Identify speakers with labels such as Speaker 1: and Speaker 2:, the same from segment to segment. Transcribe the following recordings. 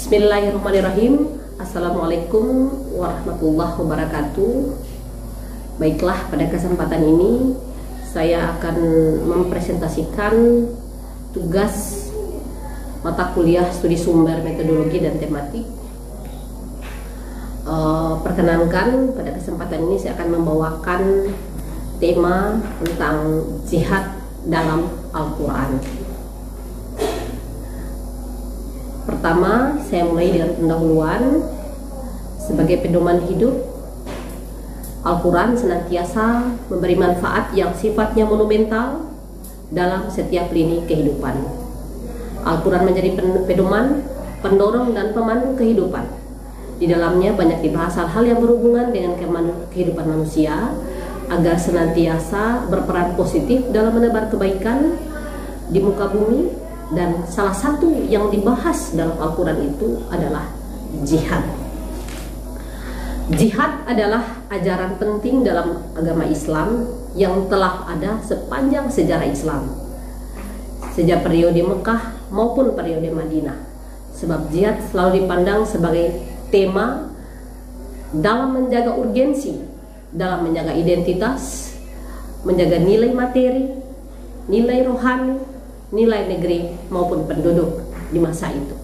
Speaker 1: Bismillahirrahmanirrahim. Assalamualaikum warahmatullahi wabarakatuh. Baiklah, pada kesempatan ini saya akan mempresentasikan tugas mata kuliah studi sumber metodologi dan tematik. Perkenankan, pada kesempatan ini saya akan membawakan tema tentang jihad dalam Al-Quran. Pertama, saya mulai dengan pendahuluan. Sebagai pedoman hidup, Al-Quran senantiasa memberi manfaat yang sifatnya monumental dalam setiap lini kehidupan. Al-Quran menjadi pedoman, pendorong dan pemandu kehidupan. Di dalamnya banyak dibahas hal-hal yang berhubungan dengan kehidupan manusia agar senantiasa berperan positif dalam menebar kebaikan di muka bumi. Dan salah satu yang dibahas dalam Al-Quran itu adalah jihad. Jihad adalah ajaran penting dalam agama Islam yang telah ada sepanjang sejarah Islam, sejak periode Mekah maupun periode Madinah. Sebab jihad selalu dipandang sebagai tema dalam menjaga urgensi, dalam menjaga identitas, menjaga nilai materi, nilai rohani, nilai negeri maupun penduduk di masa itu.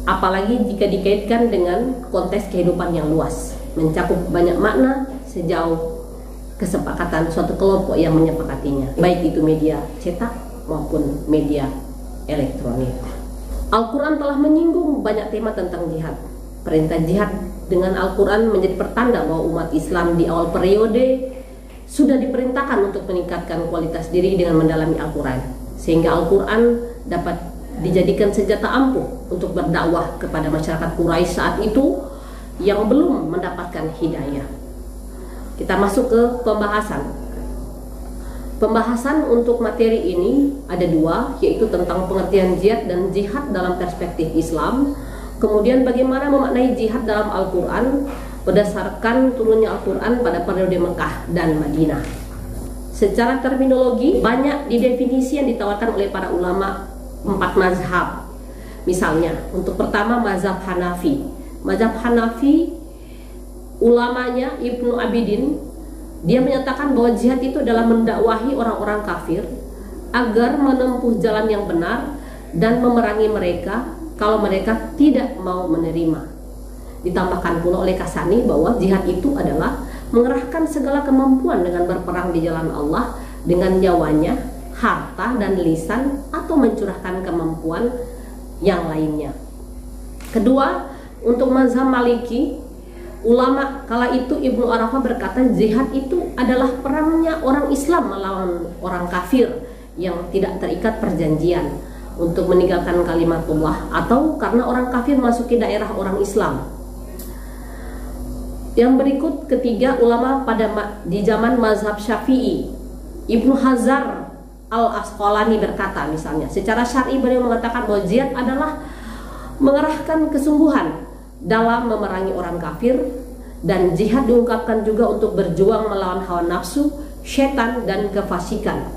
Speaker 1: Apalagi jika dikaitkan dengan konteks kehidupan yang luas, mencakup banyak makna sejauh kesepakatan suatu kelompok yang menyepakatinya, baik itu media cetak maupun media elektronik. Al-Quran telah menyinggung banyak tema tentang jihad. Perintah jihad dengan Al-Quran menjadi pertanda bahwa umat Islam di awal periode sudah diperintahkan untuk meningkatkan kualitas diri dengan mendalami Al-Quran, sehingga Al-Quran dapat dijadikan senjata ampuh untuk berdakwah kepada masyarakat Quraisy saat itu yang belum mendapatkan hidayah. Kita masuk ke pembahasan. Pembahasan untuk materi ini ada dua, yaitu tentang pengertian jihad dan jihad dalam perspektif Islam. Kemudian bagaimana memaknai jihad dalam Al-Quran berdasarkan turunnya Al-Quran pada periode Mekah dan Madinah. Secara terminologi, banyak didefinisi yang ditawarkan oleh para ulama 4 mazhab. Misalnya, untuk pertama mazhab Hanafi. Mazhab Hanafi, ulamanya Ibnu Abidin, dia menyatakan bahwa jihad itu adalah mendakwahi orang-orang kafir agar menempuh jalan yang benar dan memerangi mereka kalau mereka tidak mau menerima. Ditambahkan pula oleh Kasani bahwa jihad itu adalah mengerahkan segala kemampuan dengan berperang di jalan Allah dengan nyawanya, harta dan lisan, atau mencurahkan kemampuan yang lainnya. Kedua, untuk mazhab Maliki, ulama kala itu Ibnu Arafah berkata jihad itu adalah perangnya orang Islam melawan orang kafir yang tidak terikat perjanjian untuk meninggalkan kalimatullah atau karena orang kafir masuki daerah orang Islam. Yang berikut, ketiga, ulama di zaman mazhab Syafi'i, Ibnu Hazar Al-Asqalani berkata misalnya, secara syar'i beliau mengatakan bahwa jihad adalah mengerahkan kesungguhan dalam memerangi orang kafir, dan jihad diungkapkan juga untuk berjuang melawan hawa nafsu, syaitan, dan kefasikan.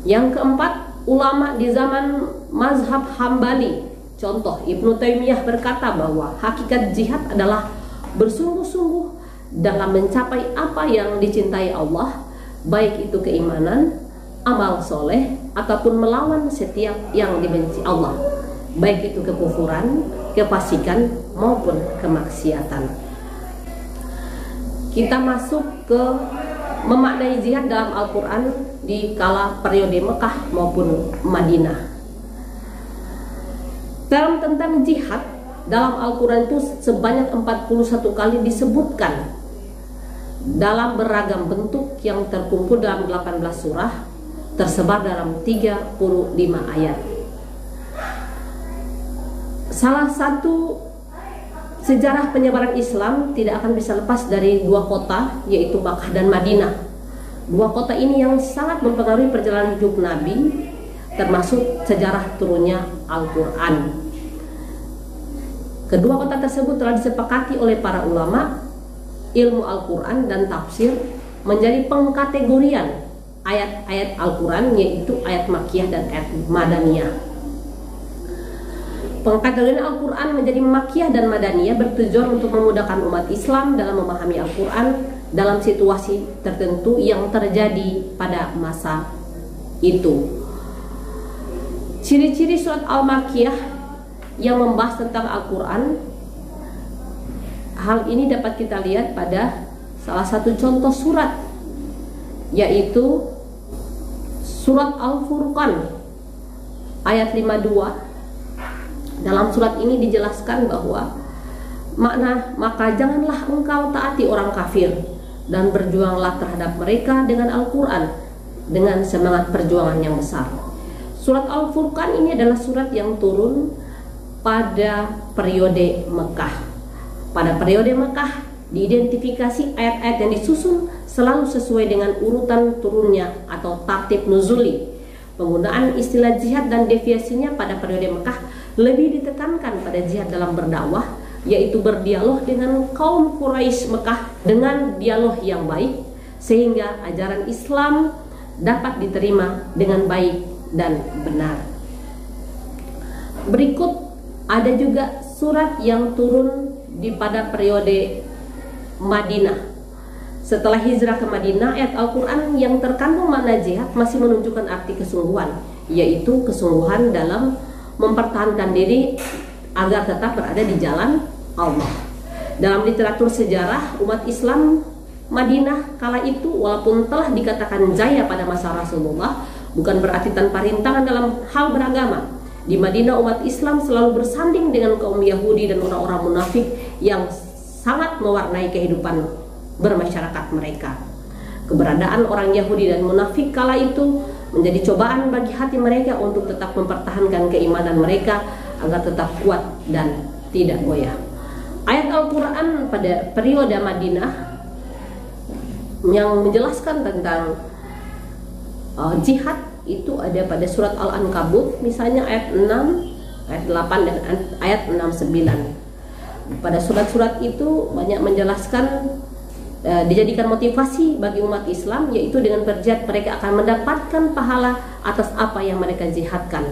Speaker 1: Yang keempat, ulama di zaman mazhab Hambali, contoh Ibnu Taimiyah berkata bahwa hakikat jihad adalah bersungguh-sungguh dalam mencapai apa yang dicintai Allah, baik itu keimanan, amal soleh, ataupun melawan setiap yang dibenci Allah, baik itu kekufuran, kefasikan, maupun kemaksiatan. Kita masuk ke memaknai jihad dalam Al-Quran di kala periode Mekah maupun Madinah. Dalam tentang jihad dalam Al-Quran itu sebanyak 41 kali disebutkan dalam beragam bentuk yang terkumpul dalam 18 surah, tersebar dalam 35 ayat. Salah satu sejarah penyebaran Islam tidak akan bisa lepas dari dua kota, yaitu Makkah dan Madinah. Dua kota ini yang sangat mempengaruhi perjalanan hidup Nabi, termasuk sejarah turunnya Al-Quran. Kedua kota tersebut telah disepakati oleh para ulama ilmu Al-Quran dan tafsir menjadi pengkategorian ayat-ayat Al-Quran, yaitu ayat Makkiyah dan ayat Madaniyah. Pengkategorian Al-Quran menjadi Makkiyah dan Madaniyah bertujuan untuk memudahkan umat Islam dalam memahami Al-Quran dalam situasi tertentu yang terjadi pada masa itu. Ciri-ciri surat Al-Makkiyah yang membahas tentang Al-Quran, hal ini dapat kita lihat pada salah satu contoh surat, yaitu surat Al-Furqan ayat 52. Dalam surat ini dijelaskan bahwa maka janganlah engkau taati orang kafir dan berjuanglah terhadap mereka dengan Al-Quran dengan semangat perjuangan yang besar. Surat Al-Furqan ini adalah surat yang turun pada periode Mekah. Pada periode Mekah diidentifikasi ayat-ayat yang disusun selalu sesuai dengan urutan turunnya atau tartib nuzuli. Penggunaan istilah jihad dan deviasinya pada periode Mekah lebih ditekankan pada jihad dalam berdakwah, yaitu berdialog dengan kaum Quraisy Mekah dengan dialog yang baik sehingga ajaran Islam dapat diterima dengan baik dan benar. Berikut ada juga surat yang turun pada periode Madinah. Setelah hijrah ke Madinah, ayat Al-Quran yang terkandung makna jihad masih menunjukkan arti kesungguhan, yaitu kesungguhan dalam mempertahankan diri agar tetap berada di jalan Allah. Dalam literatur sejarah umat Islam Madinah kala itu, walaupun telah dikatakan jaya pada masa Rasulullah, bukan berarti tanpa rintangan dalam hal beragama. Di Madinah umat Islam selalu bersanding dengan kaum Yahudi dan orang-orang munafik yang sangat mewarnai kehidupan bermasyarakat mereka. Keberadaan orang Yahudi dan munafik kala itu menjadi cobaan bagi hati mereka untuk tetap mempertahankan keimanan mereka agar tetap kuat dan tidak goyah. Ayat Al-Quran pada periode Madinah yang menjelaskan tentang jihad itu ada pada surat Al-Ankabut, misalnya ayat 6, ayat 8 dan ayat 69. Pada surat-surat itu banyak menjelaskan dijadikan motivasi bagi umat Islam, yaitu dengan berjihad mereka akan mendapatkan pahala atas apa yang mereka jihadkan.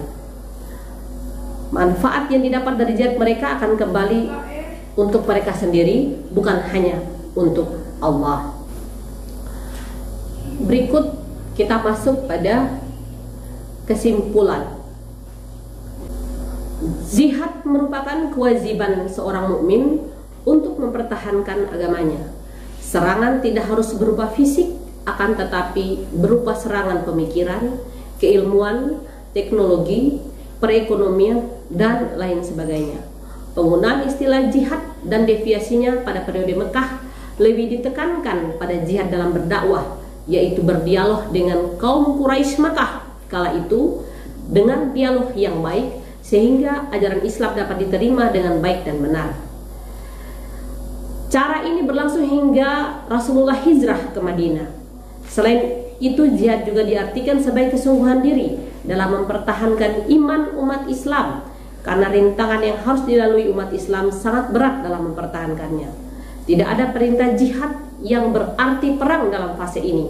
Speaker 1: Manfaat yang didapat dari jihad mereka akan kembali untuk mereka sendiri, bukan hanya untuk Allah. Berikut kita masuk pada kesimpulan. Jihad merupakan kewajiban seorang mukmin untuk mempertahankan agamanya. Serangan tidak harus berupa fisik, akan tetapi berupa serangan pemikiran, keilmuan, teknologi, perekonomian, dan lain sebagainya. Penggunaan istilah jihad dan deviasinya pada periode Mekah lebih ditekankan pada jihad dalam berdakwah, yaitu berdialog dengan kaum Quraisy Mekah kala itu dengan dialog yang baik sehingga ajaran Islam dapat diterima dengan baik dan benar. Cara ini berlangsung hingga Rasulullah hijrah ke Madinah. Selain itu, jihad juga diartikan sebagai kesungguhan diri dalam mempertahankan iman umat Islam, karena rintangan yang harus dilalui umat Islam sangat berat dalam mempertahankannya. Tidak ada perintah jihad yang berarti perang dalam fase ini,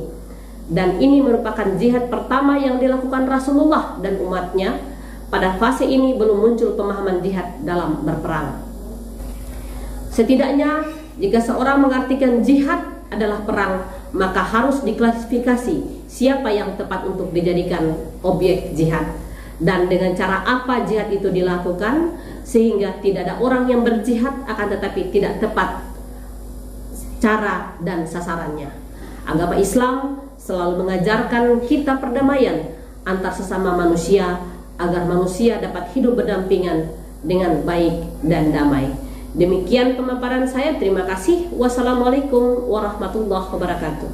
Speaker 1: dan ini merupakan jihad pertama yang dilakukan Rasulullah dan umatnya. Pada fase ini belum muncul pemahaman jihad dalam berperang. Setidaknya jika seorang mengartikan jihad adalah perang, maka harus diklasifikasi siapa yang tepat untuk dijadikan objek jihad dan dengan cara apa jihad itu dilakukan, sehingga tidak ada orang yang berjihad akan tetapi tidak tepat cara dan sasarannya. Agama Islam selalu mengajarkan kita perdamaian antar sesama manusia agar manusia dapat hidup berdampingan dengan baik dan damai. Demikian pemaparan saya. Terima kasih. Wassalamualaikum warahmatullahi wabarakatuh.